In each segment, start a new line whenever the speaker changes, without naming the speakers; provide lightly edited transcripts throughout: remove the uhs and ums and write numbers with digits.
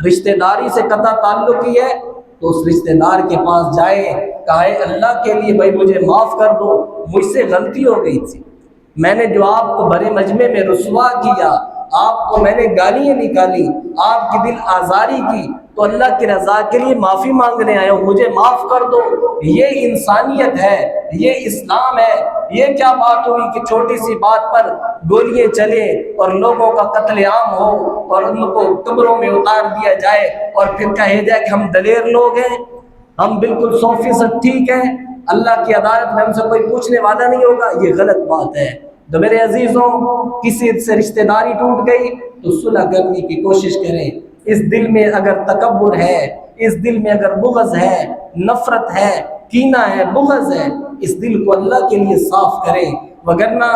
رشتہ داری سے قطع تعلقی ہے تو اس رشتہ دار کے پاس جائے، کہے اللہ کے لیے بھائی مجھے معاف کر دو، مجھ سے غلطی ہو گئی تھی، میں نے جو آپ کو بڑے مجمع میں رسوا کیا، آپ کو میں نے گالیاں نکالی، آپ کی دل آزاری کی، تو اللہ کی رضا کے لیے معافی مانگنے آیا ہوں، مجھے معاف کر دو۔ یہ انسانیت ہے، یہ اسلام ہے۔ یہ کیا بات ہوئی کہ چھوٹی سی بات پر گولیاں چلے اور لوگوں کا قتل عام ہو اور ان کو قبروں میں اتار دیا جائے اور پھر کہا جائے کہ ہم دلیر لوگ ہیں، ہم بالکل 100% ٹھیک ہیں، اللہ کی عدالت میں ہم سے کوئی پوچھنے والا نہیں ہوگا۔ یہ غلط بات ہے۔ تو میرے عزیزوں، کسی سے رشتہ داری ٹوٹ گئی تو صلح کرنے کی کوشش کریں۔ اس دل میں اگر تکبر ہے، اس دل میں اگر بغض ہے، نفرت ہے، کینہ ہے، بغض ہے، اس دل کو اللہ کے لیے صاف کریں، وگرنہ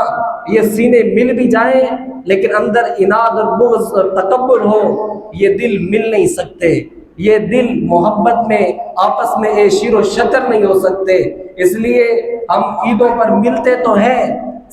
یہ سینے مل بھی جائیں لیکن اندر اناد اور بغض اور تکبر ہو، یہ دل مل نہیں سکتے، یہ دل محبت میں آپس میں شیر و شکر نہیں ہو سکتے۔ اس لیے ہم عیدوں پر ملتے تو ہیں،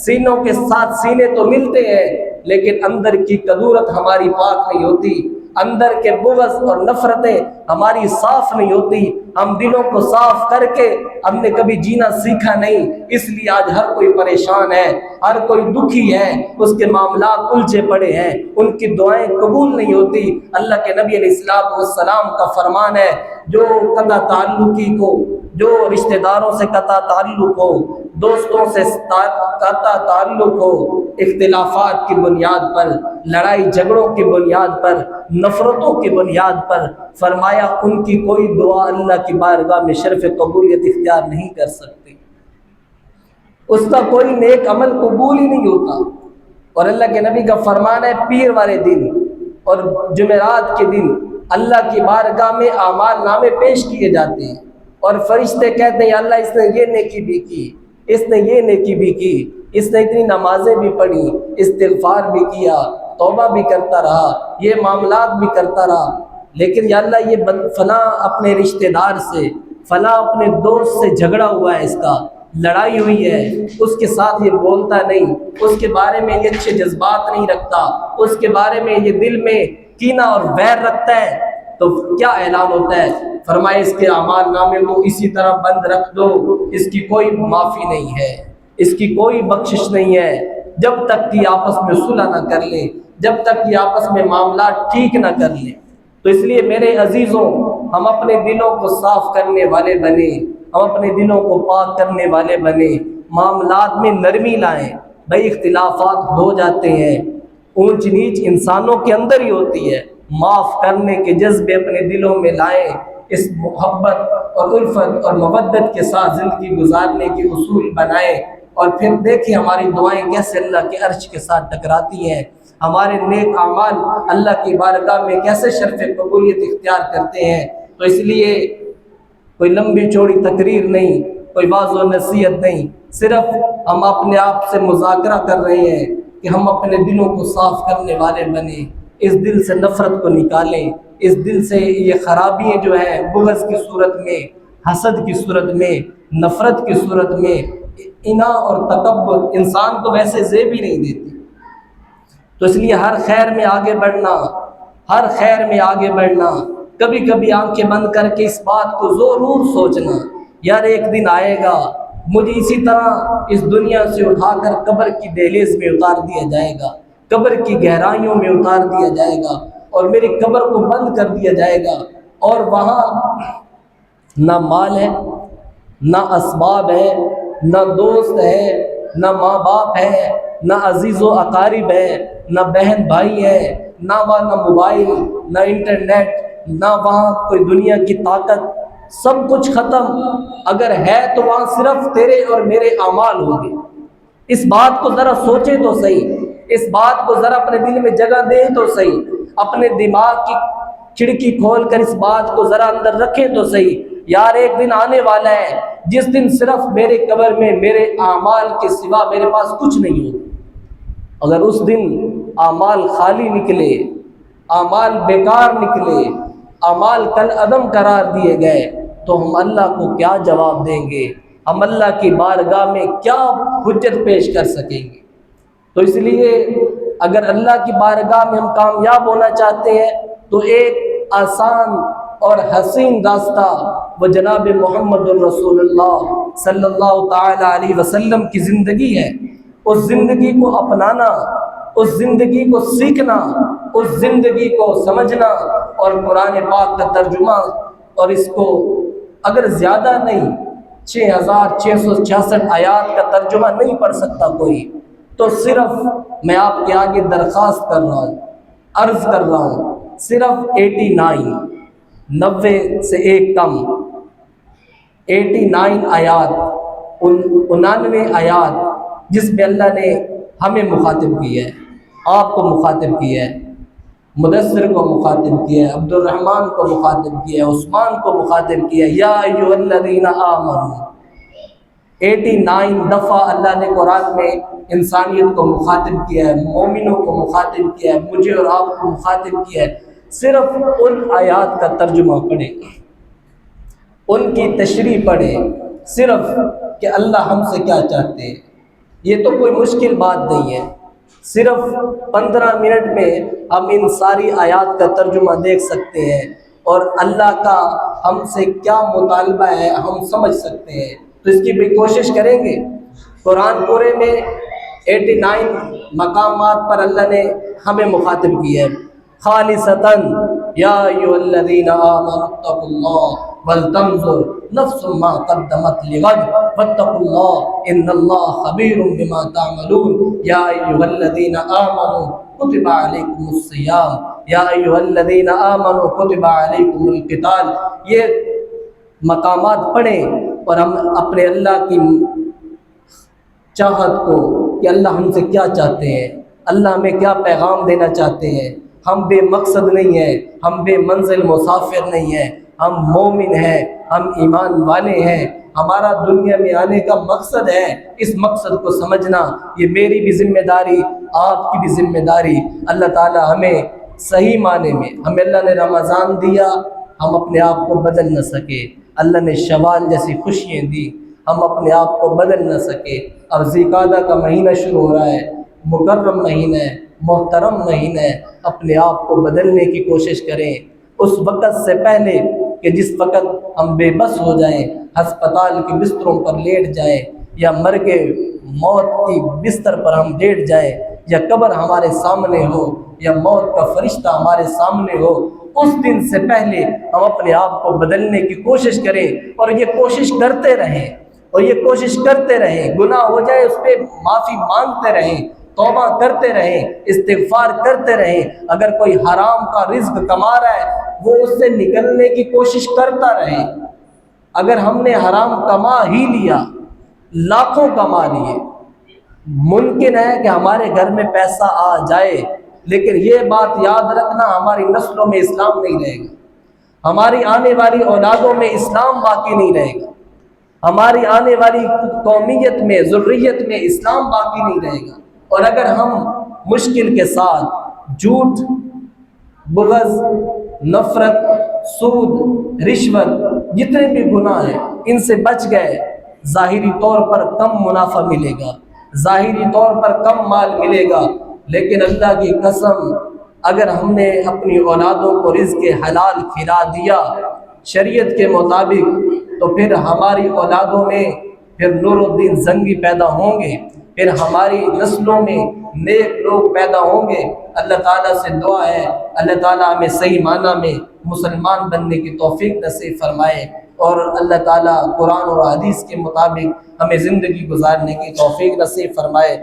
سینوں کے ساتھ سینے تو ملتے ہیں، لیکن اندر کی کدورت ہماری پاک نہیں ہوتی، اندر کے بغض اور نفرتیں ہماری صاف نہیں ہوتی، ہم دلوں کو صاف کر کے ہم نے کبھی جینا سیکھا نہیں۔ اس لیے آج ہر کوئی پریشان ہے، ہر کوئی دکھی ہے، اس کے معاملات الجھے پڑے ہیں، ان کی دعائیں قبول نہیں ہوتی۔ اللہ کے نبی علیہ السلام کا فرمان ہے، جو قطع تعلقی کو، جو رشتہ داروں سے قطع تعلق ہو، دوستوں سے قطع تعلق ہو، اختلافات کی بنیاد پر، لڑائی جھگڑوں کی بنیاد پر، نفرتوں کی بنیاد پر، فرمایا ان کی کوئی دعا اللہ کی بارگاہ میں شرف قبولیت اختیار نہیں کر سکتی، اس کا کوئی نیک عمل قبول ہی نہیں ہوتا۔ اور اللہ کے نبی کا فرمان ہے، پیر والے دن اور جمعرات کے دن اللہ کی بارگاہ میں اعمال نامے پیش کیے جاتے ہیں اور فرشتے کہتے ہیں، یا اللہ اس نے یہ نیکی بھی کی، اس نے یہ نیکی بھی کی، اس نے اتنی نمازیں بھی پڑھی، استغفار بھی کیا، توبہ بھی کرتا رہا، یہ معاملات بھی کرتا رہا، لیکن یا اللہ یہ فلاں اپنے رشتہ دار سے، فلاں اپنے دوست سے جھگڑا ہوا ہے، اس کا لڑائی ہوئی ہے، اس کے ساتھ یہ بولتا نہیں، اس کے بارے میں یہ اچھے جذبات نہیں رکھتا، اس کے بارے میں یہ دل میں کینہ اور ویر رکھتا ہے، تو کیا اعلان ہوتا ہے؟ فرمائے اس کے اعمال نامے کو اسی طرح بند رکھ دو، اس کی کوئی معافی نہیں ہے، اس کی کوئی بخشش نہیں ہے، جب تک کہ آپس میں صلح نہ کر لیں، جب تک کہ آپس میں معاملات ٹھیک نہ کر لیں۔ تو اس لیے میرے عزیزوں، ہم اپنے دلوں کو صاف کرنے والے بنیں، ہم اپنے دلوں کو پاک کرنے والے بنیں، معاملات میں نرمی لائیں۔ بھائی اختلافات ہو جاتے ہیں، اونچ نیچ انسانوں کے اندر ہی ہوتی ہے، معاف کرنے کے جذبے اپنے دلوں میں لائیں، اس محبت اور الفت اور مودت کے ساتھ زندگی گزارنے کے اصول بنائیں، اور پھر دیکھیں ہماری دعائیں کیسے اللہ کے عرش کے ساتھ ٹکراتی ہیں، ہمارے نیک اعمال اللہ کی بارگاہ میں کیسے شرف قبولیت اختیار کرتے ہیں۔ تو اس لیے کوئی لمبی چوڑی تقریر نہیں، کوئی واعظ و نصیحت نہیں، صرف ہم اپنے آپ سے مذاکرہ کر رہے ہیں کہ ہم اپنے دلوں کو صاف کرنے والے بنیں، اس دل سے نفرت کو نکالیں، اس دل سے یہ خرابیاں جو ہیں بغض کی صورت میں، حسد کی صورت میں، نفرت کی صورت میں، اناء اور تکبر انسان کو ویسے زیب ہی نہیں دیتی۔ تو اس لیے ہر خیر میں آگے بڑھنا، ہر خیر میں آگے بڑھنا، کبھی کبھی آنکھیں بند کر کے اس بات کو ضرور سوچنا، یار ایک دن آئے گا مجھے اسی طرح اس دنیا سے اٹھا کر قبر کی دہلیز میں اتار دیا جائے گا، قبر کی گہرائیوں میں اتار دیا جائے گا اور میری قبر کو بند کر دیا جائے گا، اور وہاں نہ مال ہے، نہ اسباب ہے، نہ دوست ہے، نہ ماں باپ ہے، نہ عزیز و اقارب ہے، نہ بہن بھائی ہے، نہ وہاں نہ موبائل، نہ انٹرنیٹ، نہ وہاں کوئی دنیا کی طاقت، سب کچھ ختم۔ اگر ہے تو وہاں صرف تیرے اور میرے اعمال ہوں گے۔ اس بات کو ذرا سوچیں تو صحیح، اس بات کو ذرا اپنے دل میں جگہ دیں تو صحیح، اپنے دماغ کی کھڑکی کھول کر اس بات کو ذرا اندر رکھیں تو صحیح، یار ایک دن آنے والا ہے جس دن صرف میرے قبر میں میرے اعمال کے سوا میرے پاس کچھ نہیں ہوگا۔ اگر اس دن اعمال خالی نکلے، اعمال بیکار نکلے، اعمال کل عدم قرار دیے گئے تو ہم اللہ کو کیا جواب دیں گے؟ ہم اللہ کی بارگاہ میں کیا حجت پیش کر سکیں گے؟ تو اس لیے اگر اللہ کی بارگاہ میں ہم کامیاب ہونا چاہتے ہیں تو ایک آسان اور حسین راستہ وہ جناب محمد الرسول اللہ صلی اللہ تعالی علیہ وسلم کی زندگی ہے۔ اس زندگی کو اپنانا، اس زندگی کو سیکھنا، اس زندگی کو سمجھنا، اور قرآن پاک کا ترجمہ، اور اس کو اگر زیادہ نہیں 6666 آیات کا ترجمہ نہیں پڑھ سکتا کوئی، تو صرف میں آپ کے آگے درخواست کر رہا ہوں، عرض کر رہا ہوں، صرف 89 90 سے ایک کم 89 آیات، 99 آیات جس میں اللہ نے ہمیں مخاطب کیا ہے، آپ کو مخاطب کیا ہے، مدثر کو مخاطب کیا ہے، عبد الرحمن کو مخاطب کیا ہے، عثمان کو مخاطب کیا ہے، یا ایھا الذین آمنوا 89 دفعہ اللہ نے قرآن میں انسانیت کو مخاطب کیا ہے، مومنوں کو مخاطب کیا ہے، مجھے اور آپ کو مخاطب کیا ہے۔ صرف ان آیات کا ترجمہ پڑھیں، ان کی تشریح پڑھیں، صرف کہ اللہ ہم سے کیا چاہتے ہیں۔ یہ تو کوئی مشکل بات نہیں ہے، صرف 15 منٹ میں ہم ان ساری آیات کا ترجمہ دیکھ سکتے ہیں، اور اللہ کا ہم سے کیا مطالبہ ہے ہم سمجھ سکتے ہیں۔ تو اس کی بھی کوشش کریں گے۔ قرآن پورے میں 89 مقامات پر اللہ نے ہمیں مخاطب کیا ہے۔ خالصتاً یا ایھا الذین آمنوا اتقوا اللہ ولتنظر نفس ما قدمت لغد واتقوا اللہ ان اللہ خبیر بما تعملون یا ایھا الذین آمنوا کتب علیکم الصیام یا ایھا الذین آمنوا کتب علیکم القتال۔ یہ مقامات پڑھیں اور ہم اپنے اللہ کی چاہت کو کہ اللہ ہم سے کیا چاہتے ہیں، اللہ ہمیں کیا پیغام دینا چاہتے ہیں۔ ہم بے مقصد نہیں ہیں، ہم بے منزل مسافر نہیں ہیں، ہم مومن ہیں، ہم ایمان والے ہیں، ہمارا دنیا میں آنے کا مقصد ہے۔ اس مقصد کو سمجھنا یہ میری بھی ذمہ داری، آپ کی بھی ذمہ داری۔ اللہ تعالی ہمیں صحیح معنی میں، ہمیں اللہ نے رمضان دیا، ہم اپنے آپ کو بدل نہ سکے، اللہ نے شوال جیسی خوشیاں دی، ہم اپنے آپ کو بدل نہ سکے۔ اب ذوالقعدہ کا مہینہ شروع ہو رہا ہے، مکرم مہینہ ہے، محترم مہینہ ہے، اپنے آپ کو بدلنے کی کوشش کریں اس وقت سے پہلے کہ جس وقت ہم بے بس ہو جائیں، ہسپتال کے بستروں پر لیٹ جائیں، یا مر کے موت کی بستر پر ہم لیٹ جائیں، یا قبر ہمارے سامنے ہو، یا موت کا فرشتہ ہمارے سامنے ہو۔ اس دن سے پہلے ہم اپنے آپ کو بدلنے کی کوشش کریں، اور یہ کوشش کرتے رہیں، اور یہ کوشش کرتے رہیں۔ گناہ ہو جائے اس پہ معافی مانگتے رہیں، توبہ کرتے رہیں، استغفار کرتے رہیں۔ اگر کوئی حرام کا رزق کما رہا ہے وہ اس سے نکلنے کی کوشش کرتا رہے۔ اگر ہم نے حرام کما ہی لیا، لاکھوں کما لیے، ممکن ہے کہ ہمارے گھر میں پیسہ آ جائے، لیکن یہ بات یاد رکھنا ہماری نسلوں میں اسلام نہیں رہے گا، ہماری آنے والی اولادوں میں اسلام باقی نہیں رہے گا، ہماری آنے والی قومیت میں، ذریت میں اسلام باقی نہیں رہے گا۔ اور اگر ہم مشکل کے ساتھ جھوٹ، بغض، نفرت، سود، رشوت، جتنے بھی گناہ ہیں ان سے بچ گئے، ظاہری طور پر کم منافع ملے گا، ظاہری طور پر کم مال ملے گا، لیکن اللہ کی قسم اگر ہم نے اپنی اولادوں کو رزق حلال کھلا دیا شریعت کے مطابق، تو پھر ہماری اولادوں میں پھر نور الدین زنگی پیدا ہوں گے، پھر ہماری نسلوں میں نیک لوگ پیدا ہوں گے۔ اللہ تعالیٰ سے دعا ہے اللہ تعالیٰ ہمیں صحیح معنی میں مسلمان بننے کی توفیق نصیب فرمائے، اور اللہ تعالیٰ قرآن اور حدیث کے مطابق ہمیں زندگی گزارنے کی توفیق نصیب فرمائے۔